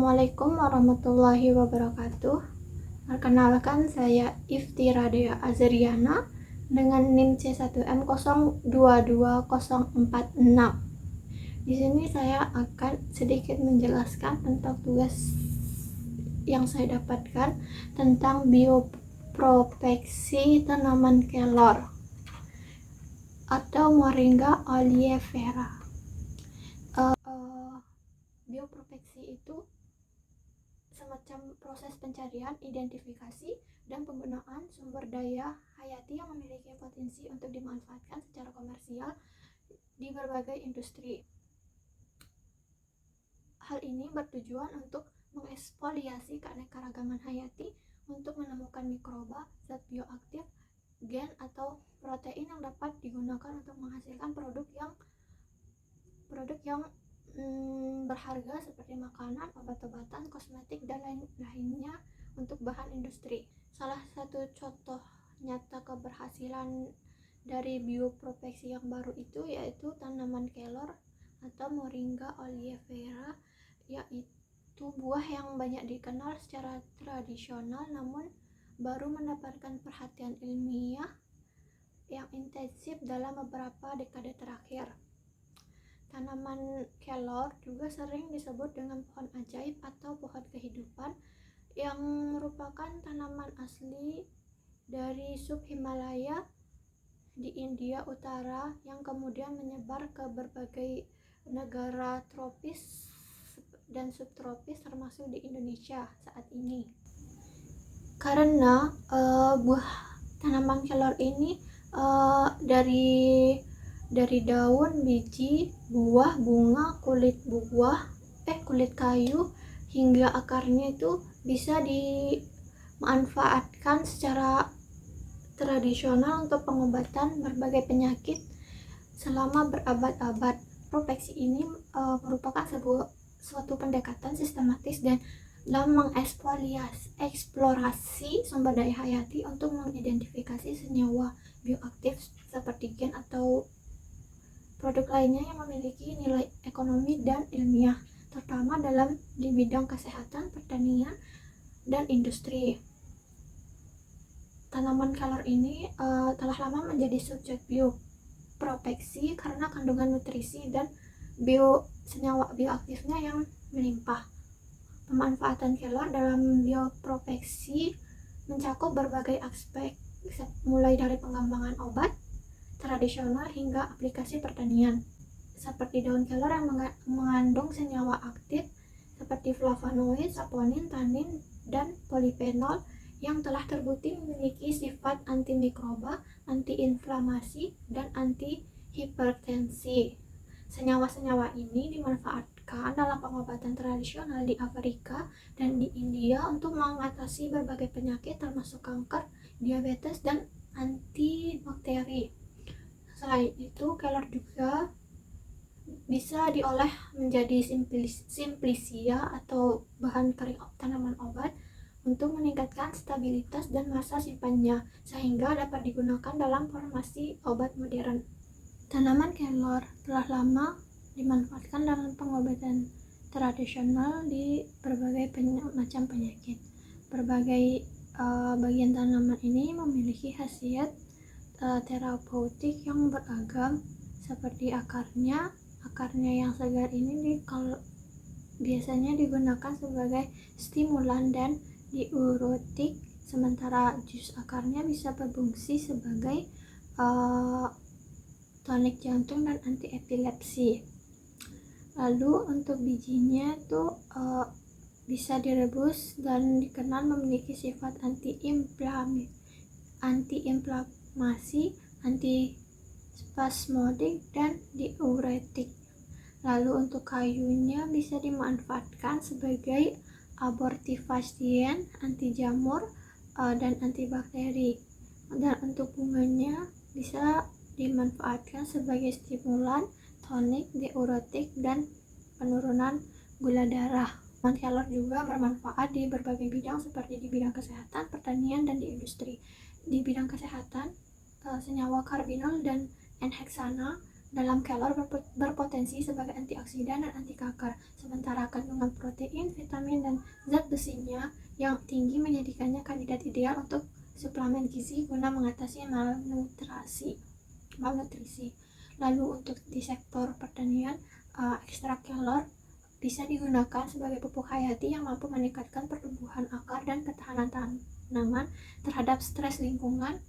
Assalamualaikum warahmatullahi wabarakatuh. Perkenalkan, saya Ifti Radea Azriana dengan NIM C1M022046. Di sini saya akan sedikit menjelaskan tentang tugas yang saya dapatkan tentang bioproteksi tanaman kelor atau Moringa oleifera. Bioproteksi itu semacam proses pencarian, identifikasi, dan penggunaan sumber daya hayati yang memiliki potensi untuk dimanfaatkan secara komersial di berbagai industri. Hal ini bertujuan untuk mengeksfoliasi keanekaragaman hayati untuk menemukan mikroba, zat bioaktif, gen, atau protein yang dapat digunakan untuk menghasilkan produk yang berharga seperti makanan, obat-obatan, kosmetik, dan lainnya untuk bahan industri. Salah satu contoh nyata keberhasilan dari bioproteksi yang baru itu yaitu tanaman kelor atau Moringa oleifera, yaitu buah yang banyak dikenal secara tradisional namun baru mendapatkan perhatian ilmiah yang intensif dalam beberapa dekade terakhir. Tanaman kelor juga sering disebut dengan pohon ajaib atau pohon kehidupan, yang merupakan tanaman asli dari sub Himalaya di India Utara yang kemudian menyebar ke berbagai negara tropis dan subtropis termasuk di Indonesia saat ini. Karena buah tanaman kelor ini dari daun, biji, buah, bunga, kulit kayu hingga akarnya itu bisa dimanfaatkan secara tradisional untuk pengobatan berbagai penyakit selama berabad-abad. Proteksi ini merupakan suatu pendekatan sistematis dan dalam mengeksplorasi sumber daya hayati untuk mengidentifikasi senyawa bioaktif seperti gen atau produk lainnya yang memiliki nilai ekonomi dan ilmiah, terutama di bidang kesehatan, pertanian, dan industri. Tanaman kelor ini telah lama menjadi subjek bioproteksi karena kandungan nutrisi dan senyawa bioaktifnya yang melimpah. Pemanfaatan kelor dalam bioproteksi mencakup berbagai aspek, mulai dari pengembangan obat tradisional hingga aplikasi pertanian, seperti daun kelor yang mengandung senyawa aktif seperti flavonoid, saponin, tanin, dan polifenol yang telah terbukti memiliki sifat antimikroba, antiinflamasi, dan antihipertensi. Senyawa-senyawa ini dimanfaatkan dalam pengobatan tradisional di Afrika dan di India untuk mengatasi berbagai penyakit termasuk kanker, diabetes, dan antibakteri. Selain itu, kelor juga bisa diolah menjadi simplicia atau bahan kering tanaman obat untuk meningkatkan stabilitas dan masa simpannya sehingga dapat digunakan dalam farmasi obat modern. Tanaman kelor telah lama dimanfaatkan dalam pengobatan tradisional di berbagai macam penyakit. Berbagai bagian tanaman ini memiliki khasiat terapeutik yang beragam, seperti akarnya yang segar ini biasanya digunakan sebagai stimulan dan diuretik, sementara jus akarnya bisa berfungsi sebagai tonik jantung dan anti epilepsi. Lalu untuk bijinya tuh bisa direbus dan dikenal memiliki sifat antiinflamasi, antispasmodik, dan diuretik. Lalu untuk kayunya bisa dimanfaatkan sebagai abortifacient, anti jamur, dan antibakteri. Dan untuk bunganya bisa dimanfaatkan sebagai stimulan, tonik, diuretik, dan penurunan gula darah. Tanaman kelor juga bermanfaat di berbagai bidang seperti di bidang kesehatan, pertanian, dan di industri. Di bidang kesehatan, senyawa karbinol dan N-heksana dalam kelor berpotensi sebagai antioksidan dan anti kanker, sementara kandungan protein, vitamin, dan zat besinya yang tinggi menjadikannya kandidat ideal untuk suplemen gizi guna mengatasi malnutrisi. Lalu untuk di sektor pertanian, ekstrak kelor bisa digunakan sebagai pupuk hayati yang mampu meningkatkan pertumbuhan akar dan ketahanan tanaman terhadap stres lingkungan.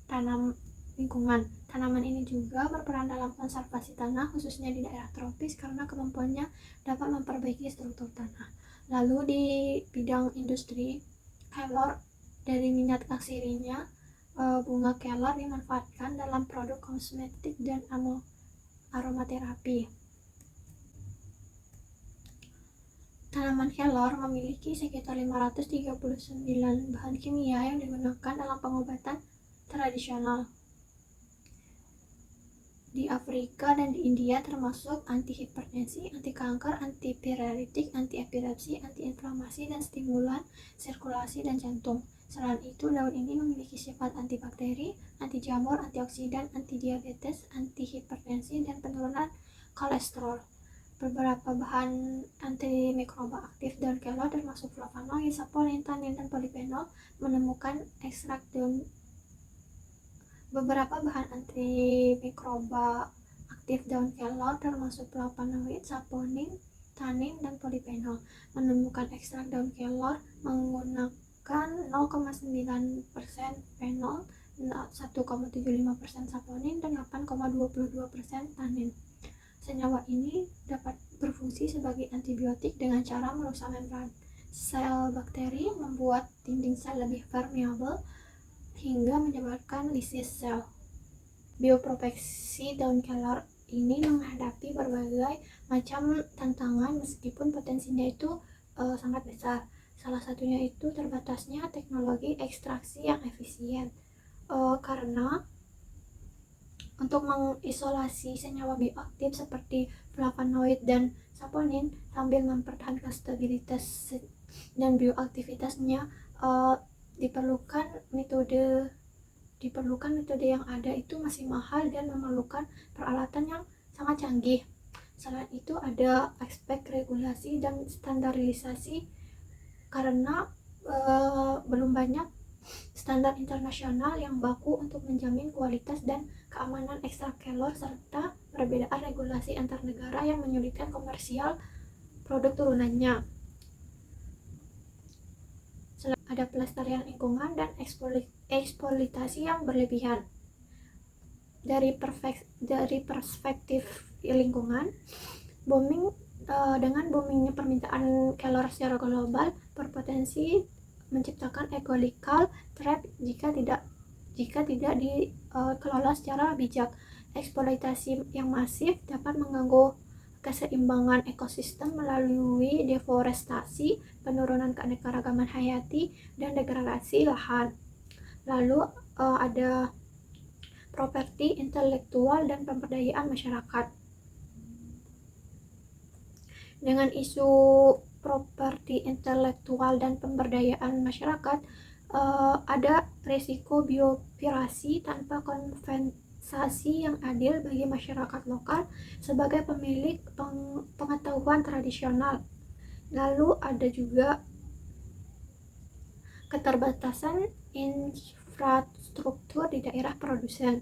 Tanaman ini juga berperan dalam konservasi tanah, khususnya di daerah tropis, karena kemampuannya dapat memperbaiki struktur tanah. Lalu di bidang industri, kelor dari minyak aksirinya, bunga kelor dimanfaatkan dalam produk kosmetik dan aromaterapi. Tanaman kelor memiliki sekitar 539 bahan kimia yang digunakan dalam pengobatan tradisional di Afrika dan di India, termasuk anti-hipertensi, anti-kanker, anti-pireretik, anti-epilepsi, anti-inflamasi, dan stimulan sirkulasi dan jantung. Selain itu, daun ini memiliki sifat antibakteri, anti-jamur, antioksidan, anti-diabetes, anti-hipertensi, dan penurunan kolesterol. Beberapa bahan antimikroba aktif daun kelor termasuk flavonoid, saponin, tanin, dan polifenol menemukan ekstrak daun. Beberapa bahan antimikroba aktif daun kelor termasuk flavonoid, saponin, tanin, dan polifenol menemukan ekstrak daun kelor menggunakan 0,9% fenol, 1,75% saponin, dan 8,22% tanin. Senyawa ini dapat berfungsi sebagai antibiotik dengan cara merusak membran sel bakteri, membuat dinding sel lebih permeabel, hingga menyebabkan lisis sel. Bioproteksi daun kelor ini menghadapi berbagai macam tantangan meskipun potensinya itu sangat besar. Salah satunya itu terbatasnya teknologi ekstraksi yang efisien, karena untuk mengisolasi senyawa bioaktif seperti flavonoid dan saponin sambil mempertahankan stabilitas dan bioaktivitasnya, diperlukan metode yang ada itu masih mahal dan memerlukan peralatan yang sangat canggih. Selain itu ada aspek regulasi dan standarisasi, karena belum banyak standar internasional yang baku untuk menjamin kualitas dan keamanan ekstrak kelor, serta perbedaan regulasi antar negara yang menyulitkan komersial produk turunannya. Ada pelestarian lingkungan dan eksploitasi yang berlebihan. Dari perspektif lingkungan, dengan boomingnya permintaan kelor secara global berpotensi menciptakan ecological trap jika tidak dikelola secara bijak. Eksploitasi yang masif dapat mengganggu keseimbangan ekosistem melalui deforestasi, penurunan keanekaragaman hayati, dan degradasi lahan. Lalu ada properti intelektual dan pemberdayaan masyarakat. Dengan isu properti intelektual dan pemberdayaan masyarakat, ada risiko biopiracy tanpa kompensasi yang adil bagi masyarakat lokal sebagai pemilik pengetahuan tradisional. Lalu ada juga keterbatasan infrastruktur di daerah produsen,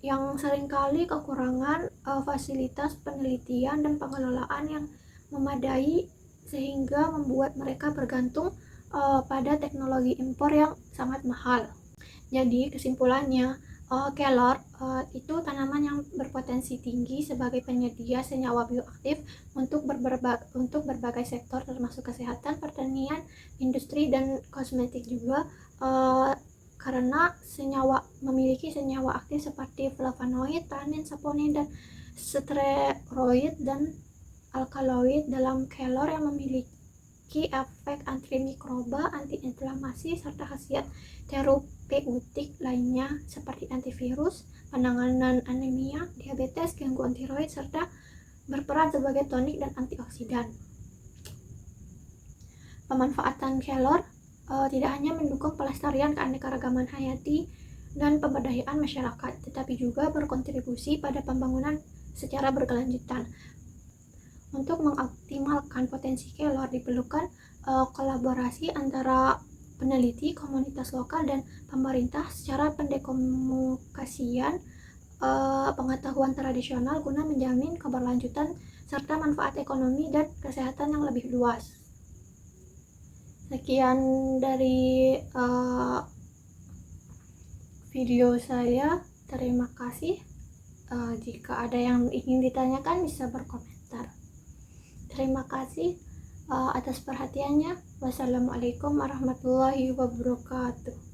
yang seringkali kekurangan fasilitas penelitian dan pengelolaan yang memadai, sehingga membuat mereka bergantung pada teknologi impor yang sangat mahal. Jadi kesimpulannya, kelor itu tanaman yang berpotensi tinggi sebagai penyedia senyawa bioaktif untuk berbagai sektor, termasuk kesehatan, pertanian, industri, dan kosmetik juga, karena memiliki senyawa aktif seperti flavonoid, tanin, saponin, dan steroid dan alkaloid dalam kelor yang memiliki efek antimikroba, antiinflamasi, serta khasiat terapeutik lainnya seperti antivirus, penanganan anemia, diabetes, gangguan tiroid, serta berperan sebagai tonik dan antioksidan. Pemanfaatan kelor tidak hanya mendukung pelestarian keanekaragaman hayati dan pemberdayaan masyarakat, tetapi juga berkontribusi pada pembangunan secara berkelanjutan. Untuk mengoptimalkan potensi kelor diperlukan kolaborasi antara peneliti, komunitas lokal, dan pemerintah secara pendekomunikasian pengetahuan tradisional guna menjamin keberlanjutan serta manfaat ekonomi dan kesehatan yang lebih luas. Sekian dari video saya. Terima kasih. Jika ada yang ingin ditanyakan bisa berkomentar. Terima kasih atas perhatiannya. Wassalamualaikum warahmatullahi wabarakatuh.